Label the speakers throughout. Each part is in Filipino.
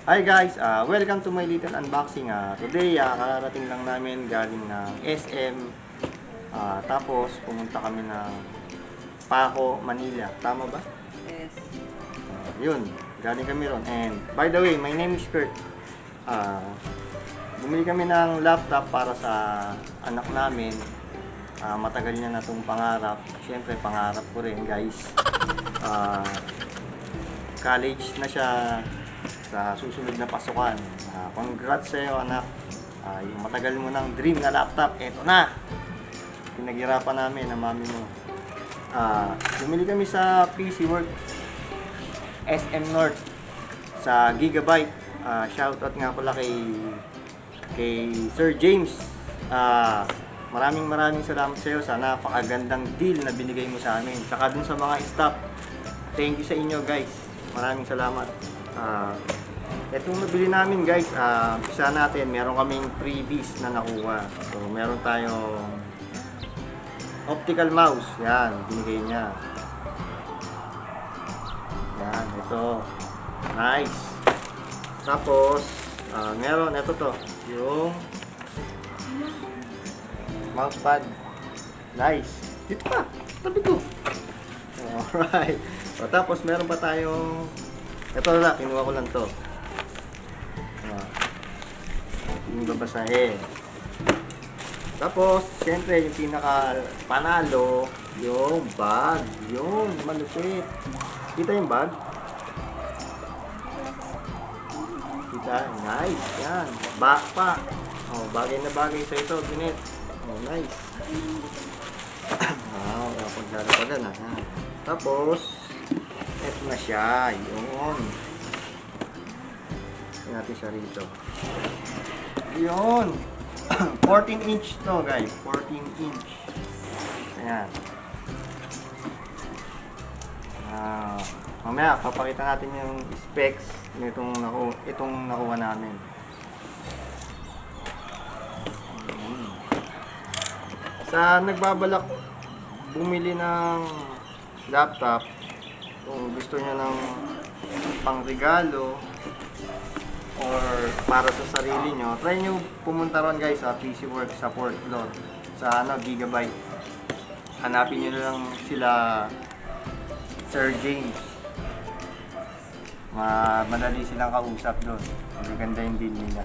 Speaker 1: Hi guys, welcome to my little unboxing. Today, kararating lang namin galing ng SM. Tapos, pumunta kami ng Paco, Manila. Tama ba?
Speaker 2: Yes.
Speaker 1: Yun, galing kami ron. And by the way, my name is Kurt. Bumili kami ng laptop para sa anak namin. Matagal niya na itong pangarap. Siyempre, pangarap ko rin guys. College na siya sa susunod na pasukan. Congrats sa iyo anak. Yung matagal mo ng dream na laptop, eto na. Pinaghirapan namin ng mami mo. Bumili kami sa PC Works SM North sa Gigabyte. Shoutout nga pala kay Sir James. Maraming salamat sa iyo sa napakagandang deal na binigay mo sa amin. Saka dun sa mga staff, thank you sa inyo guys. Maraming salamat. Itong nabili namin guys, isa natin, meron kaming freebies na nakuha. So meron tayong optical mouse, yan, binigay niya. Yan, ito, nice. Tapos meron, ito to, yung mousepad, nice. Dito pa, tabi ko. Alright. So, tapos meron pa tayong, ito na, kinuha ko lang to. Yung babasahin. Tapos, siyempre, yung pinaka panalo, yung bag. Yun, malupit. Kita yung bag? Kita? Nice. Yan. Backpack. Oh, bagay na bagay sa ito, Binet. Oh, nice. Wow, pagdarapagan na. Tapos, eto na siya. Yun. Tingnan natin siya rito. Yun. 14 inch to guys. 14 inch. Ayan. Mamaya, papakita natin yung specs nitong itong nakuha namin. Sa nagbabalak bumili ng laptop, kung gusto niya ng pangregalo or para sa sarili nyo, try nyo pumunta ron guys sa PC Works sa Port Lot sa Gigabyte. Hanapin nyo lang sila Sir James. Madali silang kausap doon. Maganda yung deal nila.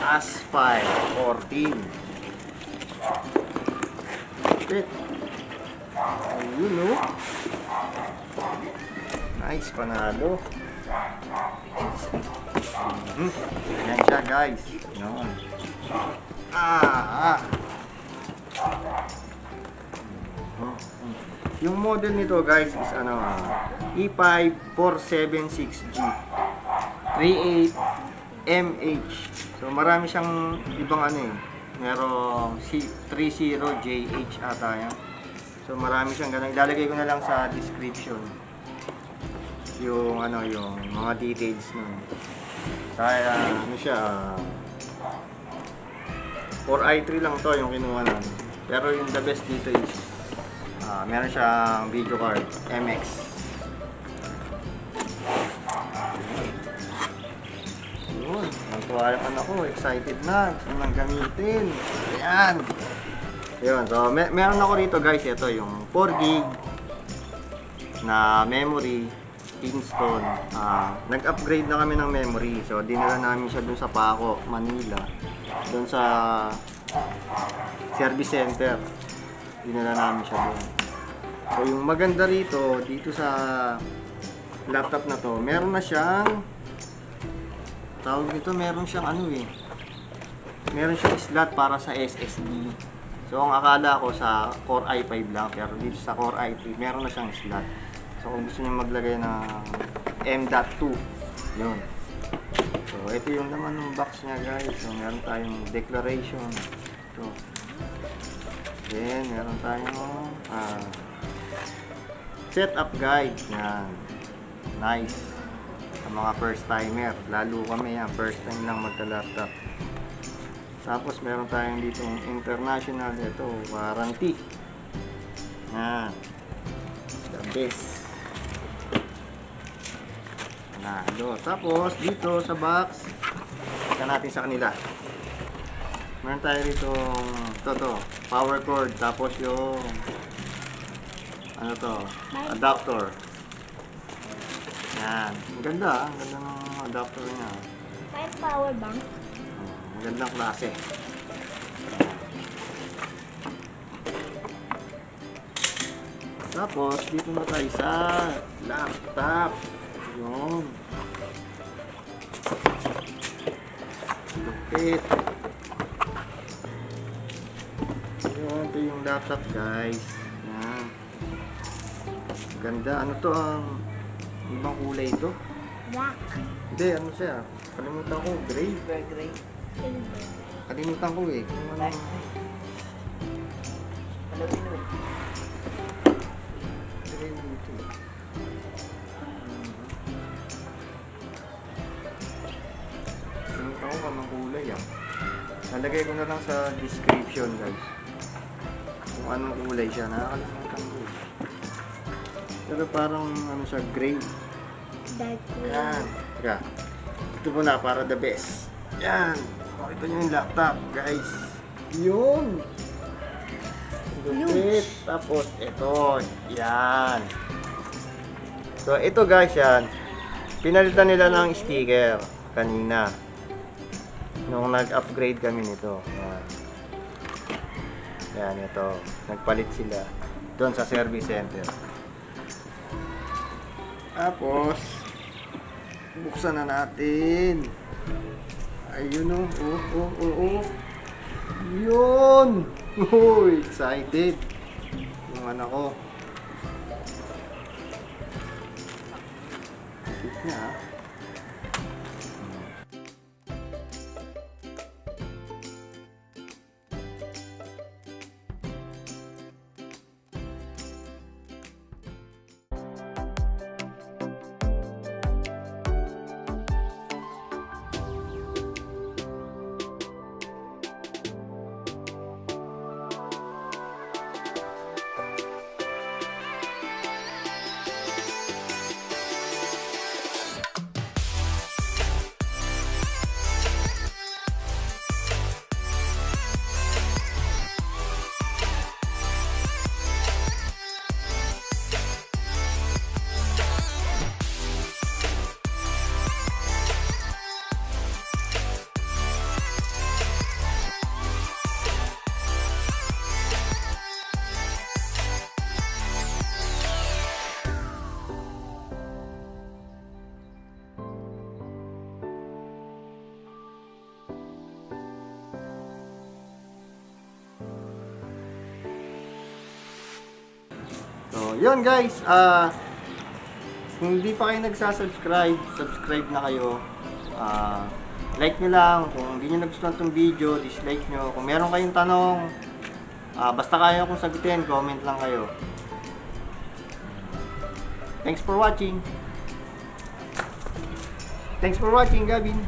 Speaker 1: Asphalt 14. Shit. Ayun no. Nice, panalo. Yan siya guys. Yun. Yung model nito guys is E14 E5-476G-38MH. So marami siyang ibang merong 30JH ata yan. So marami siyang ganun. Ilalagay ko na lang sa description yung yung mga details nun. Kaya ano siya, 4i3 lang to yung kinuha namin. Pero yung the best dito is meron siyang video card MX. Yun, natuwa yung anak ko, excited na, gusto nang gamitin. Ayan. Yun, so meron ako rito guys, ito yung 4GB na memory, Kingston. Nag-upgrade na kami ng memory, so dinala namin siya dun sa Paco, Manila, dun sa service center. Dinala namin siya dun. So yung maganda rito, dito sa laptop na to, meron na siyang tawag nito, meron siyang ano eh, meron siyang slot para sa SSD. So ang akala ko sa Core i5 lang, pero dito sa Core i3 meron na siyang slot. So kung gusto niyo maglagay ng M.2, yun. So ito yung laman ng box niya guys. So meron tayong declaration. So then meron tayong setup guide. Yan. Nice. Sa mga first timer, lalo kami yan, first time lang magka-laptop. Tapos meron tayong ditong international, ito, warranty. Yan. The best. Nalo. Tapos dito sa box, ika natin sa kanila. Meron tayo dito to, power cord, tapos yung ano to, adapter. Yan. Ang ganda, ang ganda ng adapter niya.
Speaker 2: May power bank.
Speaker 1: Magandang klase. Tapos dito na tayo sa laptop. Yun. Lupit. Yun, ito yung laptop guys. Yan. Ganda. Ano to ang ibang kulay ito?
Speaker 2: Black.
Speaker 1: Hindi, ano siya? Kalimutan ko. Gray.
Speaker 2: Gray. Silver.
Speaker 1: Kalimutan ko eh. Kung ano. Gray dito. Kalimutan ko kung anong kulay ah. Nalagay ko na lang sa description guys. Kung anong kulay siya. Nakakalimutan ko eh. Pero parang ano siya, gray.
Speaker 2: Dark green.
Speaker 1: Yan. Teka. Ito muna para the best. Yan. Pakita nyo yung laptop, guys. Yun. Lupit. Tapos, ito. Yan. So, ito guys, yan. Pinalitan nila ng sticker kanina. Nung nag-upgrade kami nito. Yan. Yan, ito. Nagpalit sila doon sa service center. Tapos, buksan na natin. Ayun o. Yun! Oh, excited. Yung anak ko. Sit na ha. So, yun guys, kung hindi pa kayo nagsasubscribe, subscribe na kayo. Like nyo lang, kung hindi nyo nagustuhan itong video, dislike nyo. Kung meron kayong tanong, basta kaya akong sagutin, comment lang kayo. Thanks for watching! Thanks for watching, Gavin.